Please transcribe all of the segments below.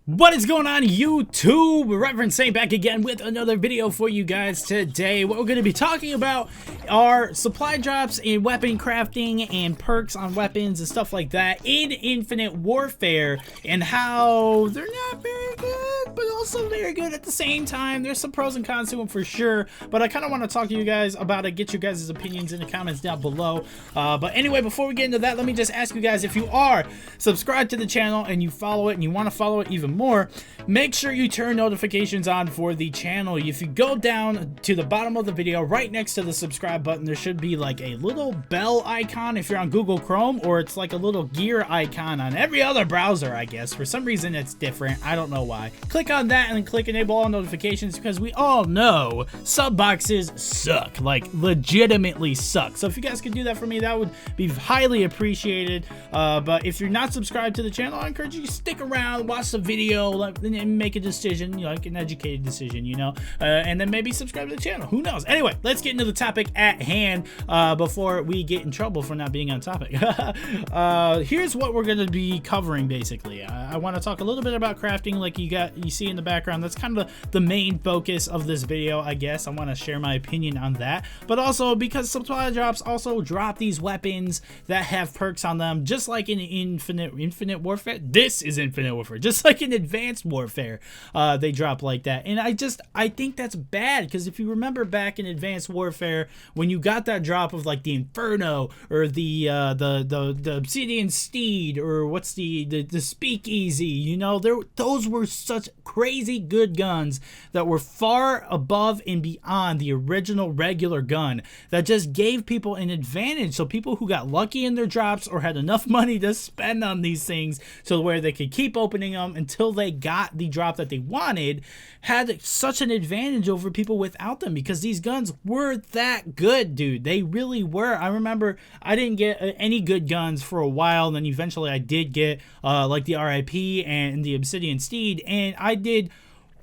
What is going on, YouTube? Reverend Saint back again with another video for you guys today. What we're going to be talking about are supply drops in weapon crafting and perks on weapons and stuff like that in Infinite Warfare, and how they're not very good, but also very good at the same time. There's some pros and cons to them for sure, but I kind of want to talk to you guys about it, get your guys' opinions in the comments down below. But anyway, before we get into that, let me just ask you guys, if you are subscribed to the channel and you follow it and you want to follow it even more, make sure you turn notifications on for the channel. If you go down to the bottom of the video, right next to the subscribe button, there should be like a little bell icon if you're on Google Chrome, or it's like a little gear icon on every other browser, I guess. For some reason it's different, I don't know why. Click on that and then click enable all notifications, because we all know sub boxes suck, like legitimately suck. So if you guys could do that for me, that would be highly appreciated. But if you're not subscribed to the channel, I encourage you to stick around, watch the video, and make a decision, you know, like an educated decision, you know, and then maybe subscribe to the channel. Who knows? Anyway, let's get into the topic at hand before we get in trouble for not being on topic. Here's what we're going to be covering, basically. I want to talk a little bit about crafting, like you see in the background. That's kind of the main focus of this video, I guess. I want to share my opinion on that, but also because supply drops also drop these weapons that have perks on them, just like in Infinite Warfare. This is Infinite Warfare, just like in Advanced Warfare, they drop like that. And I think that's bad, because if you remember back in Advanced Warfare, when you got that drop of like the Inferno or the Obsidian Steed, or what's the Speakeasy, you know, those were such crazy good guns that were far above and beyond the original regular gun, that just gave people an advantage. So people who got lucky in their drops or had enough money to spend on these things so where they could keep opening them until they got the drop that they wanted, had such an advantage over people without them, because these guns were that good, dude. They really were. I remember I didn't get any good guns for a while, and then eventually I did get like the RIP and the Obsidian Steed, and I did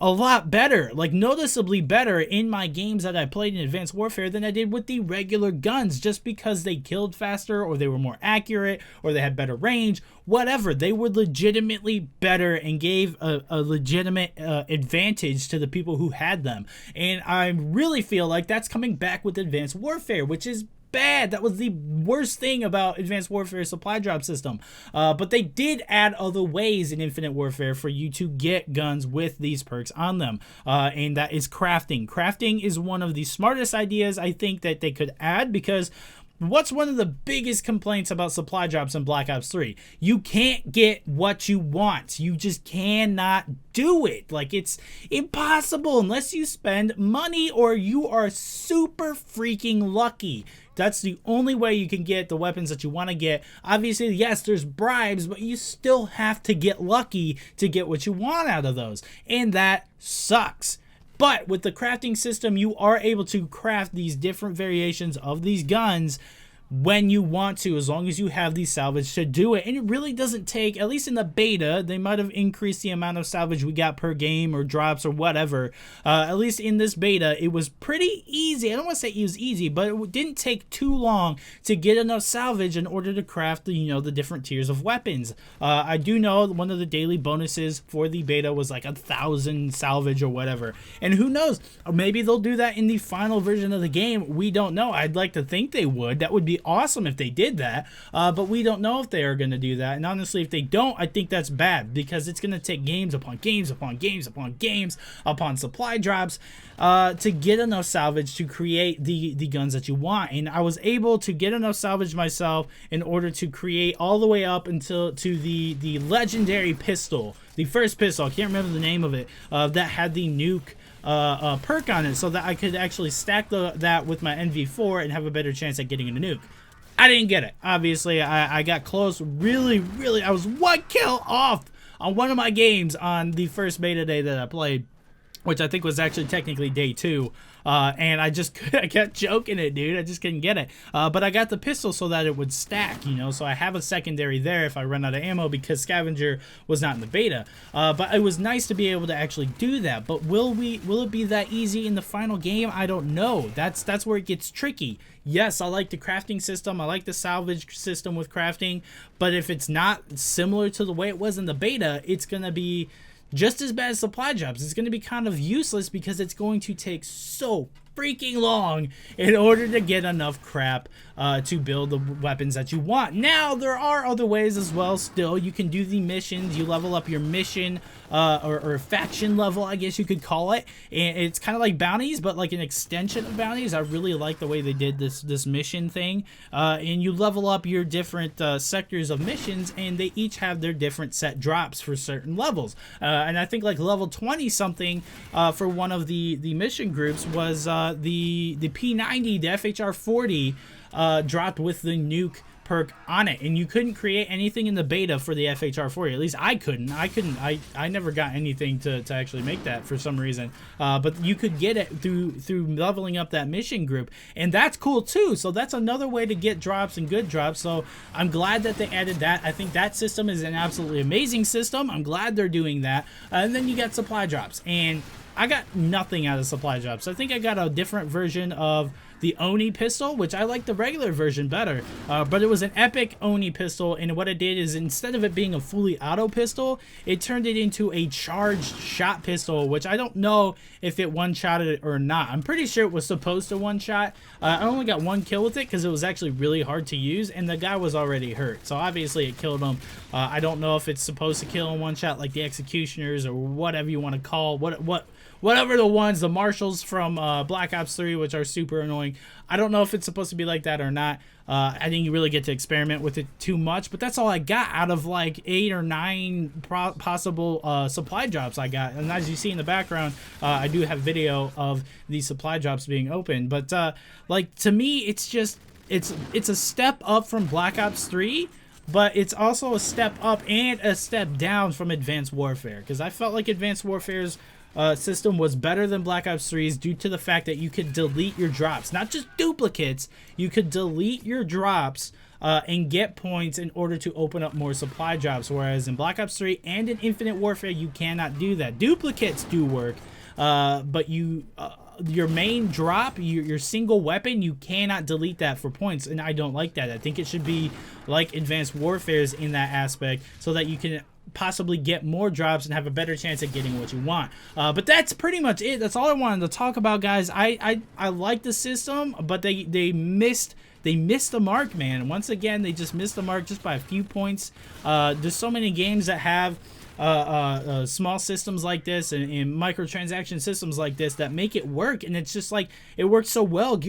a lot better, like noticeably better in my games that I played in Advanced Warfare than I did with the regular guns, just because they killed faster, or they were more accurate, or they had better range, whatever. They were legitimately better and gave a legitimate advantage to the people who had them. And I really feel like that's coming back with Advanced Warfare, which is bad. That was the worst thing about Advanced Warfare supply drop system. But they did add other ways in Infinite Warfare for you to get guns with these perks on them, and that is crafting. Crafting is one of the smartest ideas I think that they could add, because what's one of the biggest complaints about supply drops in Black Ops 3? You can't get what you want. You just cannot do it. Like, it's impossible unless you spend money or you are super freaking lucky. That's the only way you can get the weapons that you want to get. Obviously, yes, there's bribes, but you still have to get lucky to get what you want out of those. And that sucks. But with the crafting system, you are able to craft these different variations of these guns when you want to, as long as you have the salvage to do it. And it really doesn't take, at least in the beta, they might have increased the amount of salvage we got per game or drops or whatever. At least in this beta, it was pretty easy. I don't want to say it was easy, but it didn't take too long to get enough salvage in order to craft the, you know, the different tiers of weapons. I do know one of the daily bonuses for the beta was like 1,000 salvage or whatever. And who knows, maybe they'll do that in the final version of the game. We don't know. I'd like to think they would. That would be awesome if they did that, but we don't know if they are going to do that. And honestly, if they don't, I think that's bad, because it's going to take games upon games upon games upon games upon supply drops to get enough salvage to create the guns that you want. And I was able to get enough salvage myself in order to create all the way up until to the legendary pistol, the first pistol. I can't remember the name of it, that had the nuke perk on it, so that I could actually stack that with my NV4 and have a better chance at getting a nuke. I didn't get it. Obviously, I got close. Really, I was one kill off on one of my games on the first beta day that I played, which I think was actually technically day 2. And I kept joking it, dude. I just couldn't get it. But I got the pistol so that it would stack, you know, so I have a secondary there if I run out of ammo, because Scavenger was not in the beta. But it was nice to be able to actually do that. But will it be that easy in the final game? I don't know. That's where it gets tricky. Yes, I like the crafting system. I like the salvage system with crafting. But if it's not similar to the way it was in the beta, it's going to be just as bad as supply drops. It's going to be kind of useless because it's going to take so freaking long in order to get enough crap to build the weapons that you want. Now, there are other ways as well. Still, you can do the missions. You level up your mission or faction level, I guess you could call it. And it's kind of like bounties, but like an extension of bounties. I really like the way they did this mission thing. And you level up your different sectors of missions, and they each have their different set drops for certain levels. And I think like level 20 something for one of the mission groups was the P90, the FHR 40 dropped with the nuke perk on it, and you couldn't create anything in the beta for the FHR 40. At least I couldn't. I never got anything to actually make that for some reason. But you could get it through leveling up that mission group, and that's cool too. So that's another way to get drops and good drops. So I'm glad that they added that. I think that system is an absolutely amazing system. I'm glad they're doing that. And then you got supply drops, and I got nothing out of supply drops. I think I got a different version of the Oni pistol, which I like the regular version better, but it was an epic Oni pistol, and what it did is instead of it being a fully auto pistol, it turned it into a charged shot pistol, which I don't know if it one-shotted it or not. I'm pretty sure it was supposed to one-shot. I only got one kill with it because it was actually really hard to use, and the guy was already hurt, so obviously it killed him. I don't know if it's supposed to kill in one shot like the Executioners or whatever you want to call whatever the ones, the Marshals from Black Ops 3, which are super annoying. I don't know if it's supposed to be like that or not. I think you really get to experiment with it too much, but that's all I got out of like 8 or 9 possible supply drops I got. And as you see in the background, I do have video of these supply drops being opened. But like, to me, it's just, it's a step up from Black Ops 3, but it's also a step up and a step down from Advanced Warfare, because I felt like Advanced Warfare's system was better than Black Ops 3's due to the fact that you could delete your drops, not just duplicates. You could delete your drops and get points in order to open up more supply drops, whereas in Black Ops 3 and in Infinite Warfare you cannot do that. Duplicates do work, but your main drop, your single weapon, you cannot delete that for points, and I don't like that. I think it should be like Advanced Warfare's in that aspect, so that you can possibly get more drops and have a better chance at getting what you want. But that's pretty much it. That's all I wanted to talk about, guys. I like the system, but they missed the mark, man. Once again, they just missed the mark just by a few points. There's so many games that have small systems like this and microtransaction systems like this that make it work, and it's just like it works so well.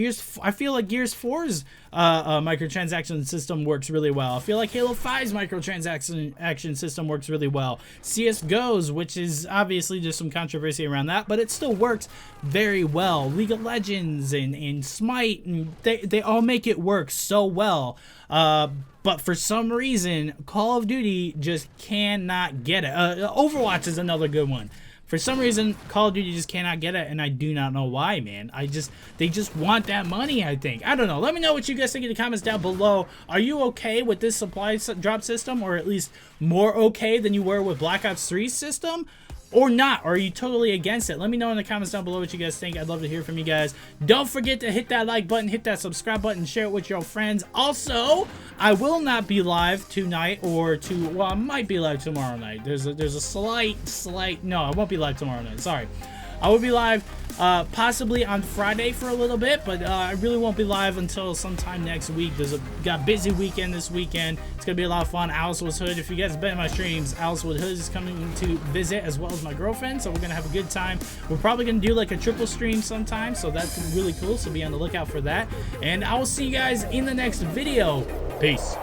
I feel like Gears 4's microtransaction system works really well. I feel like Halo 5's microtransaction system works really well. CSGO's, which is obviously just some controversy around that, but it still works very well. League of Legends and Smite, and they all make it work so well. But for some reason, Call of Duty just cannot get it. Overwatch is another good one. For some reason, Call of Duty just cannot get it, and I do not know why, man. They just want that money, I think. I don't know. Let me know what you guys think in the comments down below. Are you okay with this supply drop system, or at least more okay than you were with Black Ops 3's system? Or not? Or are you totally against it? Let me know in the comments down below what you guys think. I'd love to hear from you guys. Don't forget to hit that like button, hit that subscribe button, share it with your friends. Also, I will not be live tonight well, I might be live tomorrow night. There's a slight, no, I won't be live tomorrow night. Sorry. I will be live possibly on Friday for a little bit, but I really won't be live until sometime next week. Got a busy weekend this weekend. It's gonna be a lot of fun. Alice Woods Hood, if you guys have been in my streams, Alice Woods Hood is coming to visit, as well as my girlfriend, so we're gonna have a good time. We're probably gonna do like a triple stream sometime, so that's really cool, so be on the lookout for that. And I will see you guys in the next video. Peace.